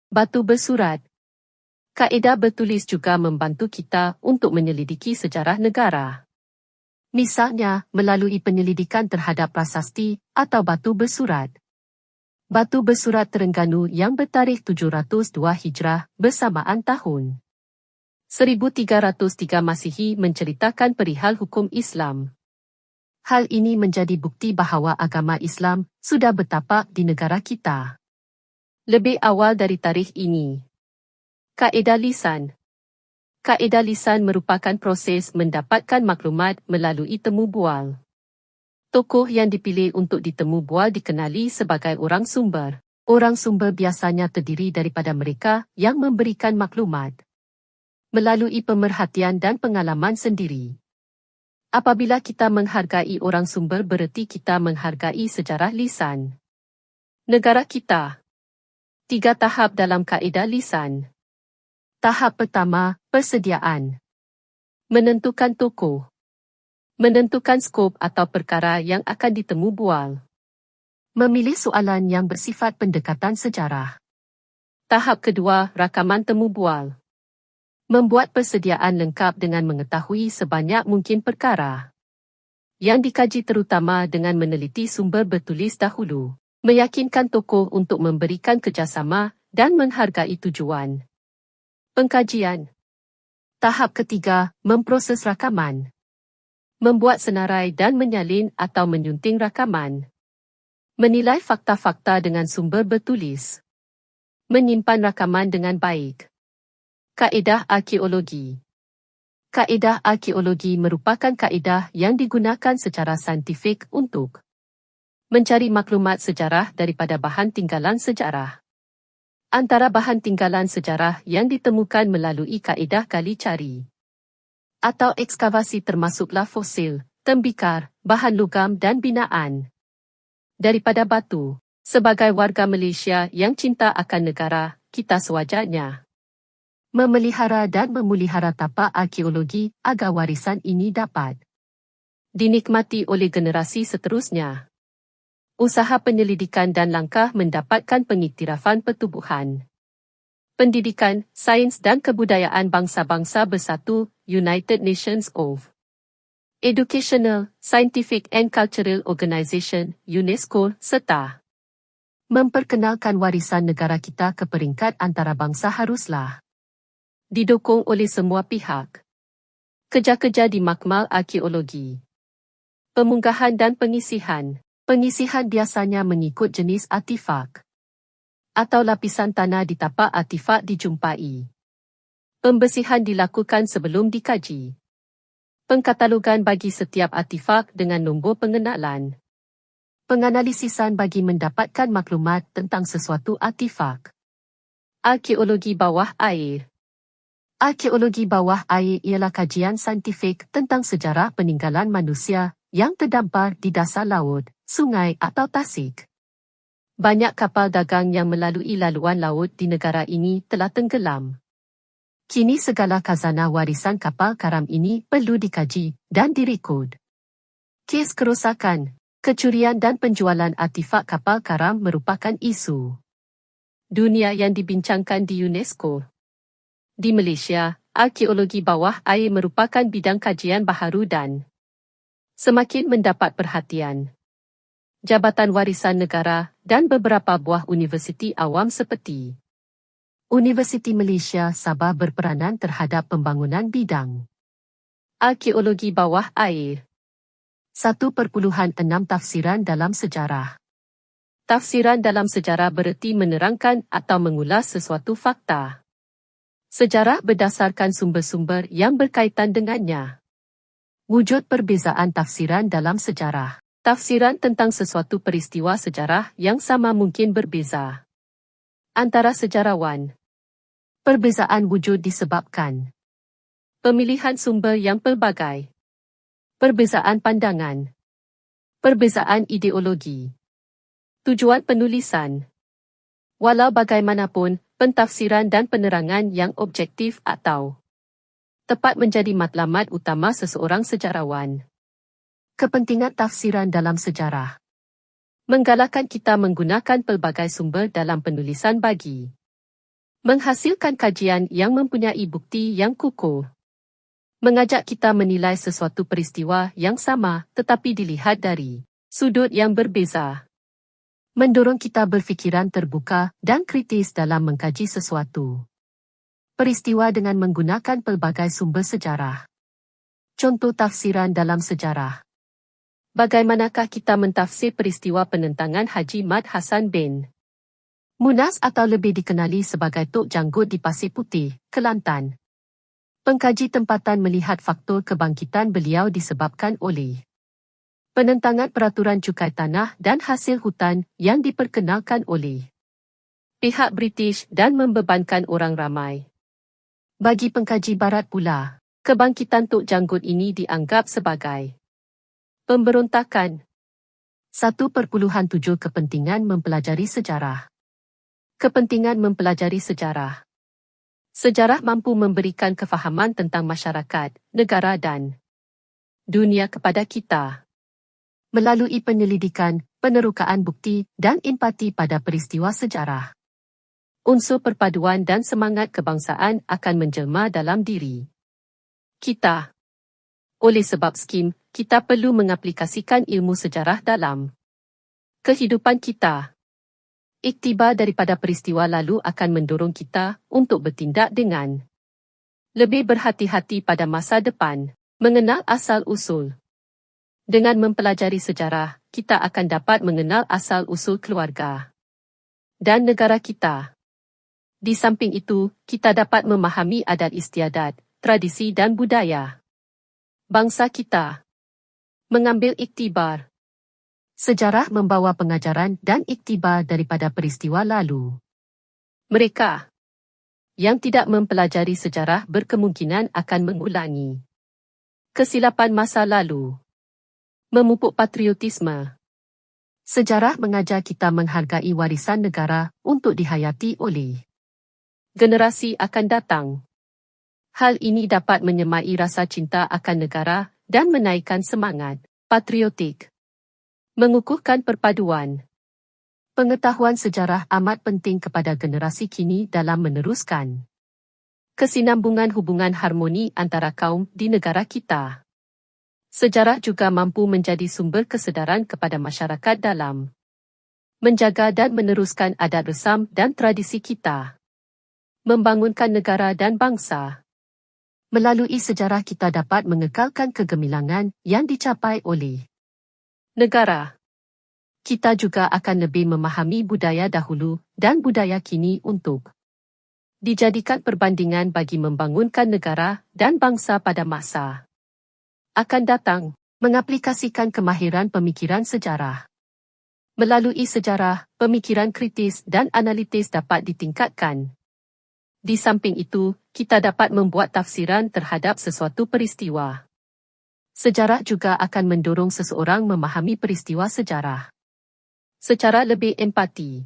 Batu bersurat. Kaedah bertulis juga membantu kita untuk menyelidiki sejarah negara. Misalnya, melalui penyelidikan terhadap prasasti atau batu bersurat. Batu bersurat Terengganu yang bertarikh 702 Hijrah bersamaan tahun 1303 Masihi menceritakan perihal hukum Islam. Hal ini menjadi bukti bahawa agama Islam sudah bertapak di negara kita. Lebih awal dari tarikh ini. Kaedah lisan. Kaedah lisan merupakan proses mendapatkan maklumat melalui temu bual. Tokoh yang dipilih untuk ditemu bual dikenali sebagai orang sumber. Orang sumber biasanya terdiri daripada mereka yang memberikan maklumat melalui pemerhatian dan pengalaman sendiri. Apabila kita menghargai orang sumber bererti kita menghargai sejarah lisan negara kita. 3 tahap dalam kaedah lisan. Tahap pertama, persediaan. Menentukan tokoh. Menentukan skop atau perkara yang akan ditemu bual. Memilih soalan yang bersifat pendekatan sejarah. Tahap kedua, rakaman temu bual. Membuat persediaan lengkap dengan mengetahui sebanyak mungkin perkara yang dikaji terutama dengan meneliti sumber bertulis dahulu. Meyakinkan tokoh untuk memberikan kerjasama dan menghargai tujuan. Pengkajian. Tahap ketiga, memproses rakaman. Membuat senarai dan menyalin atau menyunting rakaman. Menilai fakta-fakta dengan sumber bertulis. Menyimpan rakaman dengan baik. Kaedah arkeologi. Kaedah arkeologi merupakan kaedah yang digunakan secara saintifik untuk mencari maklumat sejarah daripada bahan tinggalan sejarah. Antara bahan tinggalan sejarah yang ditemukan melalui kaedah gali cari atau ekskavasi termasuklah fosil, tembikar, bahan logam dan binaan daripada batu. Sebagai warga Malaysia yang cinta akan negara, kita sewajarnya memelihara dan memulihara tapak arkeologi agar warisan ini dapat dinikmati oleh generasi seterusnya. Usaha penyelidikan dan langkah mendapatkan pengiktirafan pertubuhan, pendidikan, sains dan kebudayaan bangsa-bangsa bersatu United Nations of Educational, Scientific and Cultural Organization UNESCO serta memperkenalkan warisan negara kita ke peringkat antarabangsa haruslah didukung oleh semua pihak. Kerja-kerja di makmal arkeologi. Pemunggahan dan pengisihan. Pengisihan biasanya mengikut jenis artifak atau lapisan tanah di tapak artifak dijumpai. Pembersihan dilakukan sebelum dikaji. Pengkatalogan bagi setiap artifak dengan nombor pengenalan. Penganalisisan bagi mendapatkan maklumat tentang sesuatu artifak. Arkeologi bawah air. Arkeologi bawah air ialah kajian saintifik tentang sejarah peninggalan manusia yang terdampar di dasar laut, sungai atau tasik. Banyak kapal dagang yang melalui laluan laut di negara ini telah tenggelam. Kini segala khazanah warisan kapal karam ini perlu dikaji dan direkod. Kes kerosakan, kecurian dan penjualan artifak kapal karam merupakan isu dunia yang dibincangkan di UNESCO. Di Malaysia, arkeologi bawah air merupakan bidang kajian baharu dan semakin mendapat perhatian. Jabatan Warisan Negara dan beberapa buah universiti awam seperti Universiti Malaysia Sabah berperanan terhadap pembangunan bidang arkeologi bawah air. 1.6 Tafsiran dalam sejarah. Tafsiran dalam sejarah bererti menerangkan atau mengulas sesuatu fakta sejarah berdasarkan sumber-sumber yang berkaitan dengannya. Wujud perbezaan tafsiran dalam sejarah. Tafsiran tentang sesuatu peristiwa sejarah yang sama mungkin berbeza antara sejarawan. Perbezaan wujud disebabkan pemilihan sumber yang pelbagai, perbezaan pandangan, perbezaan ideologi, tujuan penulisan. Walau bagaimanapun, pentafsiran dan penerangan yang objektif atau tepat menjadi matlamat utama seseorang sejarawan. Kepentingan tafsiran dalam sejarah. Menggalakkan kita menggunakan pelbagai sumber dalam penulisan bagi Menghasilkan kajian yang mempunyai bukti yang kukuh. Mengajak kita menilai sesuatu peristiwa yang sama tetapi dilihat dari sudut yang berbeza. Mendorong kita berfikiran terbuka dan kritis dalam mengkaji sesuatu peristiwa dengan menggunakan pelbagai sumber sejarah. Contoh tafsiran dalam sejarah. Bagaimanakah kita mentafsir peristiwa penentangan Haji Mat Hassan bin Munas atau lebih dikenali sebagai Tok Janggut di Pasir Putih, Kelantan? Pengkaji tempatan melihat faktor kebangkitan beliau disebabkan oleh penentangan peraturan cukai tanah dan hasil hutan yang diperkenalkan oleh pihak British dan membebankan orang ramai. Bagi pengkaji barat pula, kebangkitan Tok Janggut ini dianggap sebagai pemberontakan. 1.7 Kepentingan mempelajari sejarah. Kepentingan mempelajari sejarah. Sejarah mampu memberikan kefahaman tentang masyarakat, negara dan dunia kepada kita. Melalui penyelidikan, penerukaan bukti dan empati pada peristiwa sejarah. Unsur perpaduan dan semangat kebangsaan akan menjelma dalam diri kita. Oleh sebab skim, kita perlu mengaplikasikan ilmu sejarah dalam kehidupan kita. Iktibar daripada peristiwa lalu akan mendorong kita untuk bertindak dengan lebih berhati-hati pada masa depan, mengenal asal-usul. Dengan mempelajari sejarah, kita akan dapat mengenal asal-usul keluarga dan negara kita. Di samping itu, kita dapat memahami adat istiadat, tradisi dan budaya bangsa kita. Mengambil iktibar. Sejarah membawa pengajaran dan iktibar daripada peristiwa lalu. Mereka yang tidak mempelajari sejarah berkemungkinan akan mengulangi kesilapan masa lalu. Memupuk patriotisme. Sejarah mengajar kita menghargai warisan negara untuk dihayati oleh generasi akan datang. Hal ini dapat menyemai rasa cinta akan negara dan menaikkan semangat patriotik. Mengukuhkan perpaduan. Pengetahuan sejarah amat penting kepada generasi kini dalam meneruskan kesinambungan hubungan harmoni antara kaum di negara kita. Sejarah juga mampu menjadi sumber kesedaran kepada masyarakat dalam menjaga dan meneruskan adat resam dan tradisi kita. Membangunkan negara dan bangsa. Melalui sejarah kita dapat mengekalkan kegemilangan yang dicapai oleh negara. Kita juga akan lebih memahami budaya dahulu dan budaya kini untuk dijadikan perbandingan bagi membangunkan negara dan bangsa pada masa akan datang. Mengaplikasikan kemahiran pemikiran sejarah. Melalui sejarah, pemikiran kritis dan analitis dapat ditingkatkan. Di samping itu, kita dapat membuat tafsiran terhadap sesuatu peristiwa. Sejarah juga akan mendorong seseorang memahami peristiwa sejarah secara lebih empati.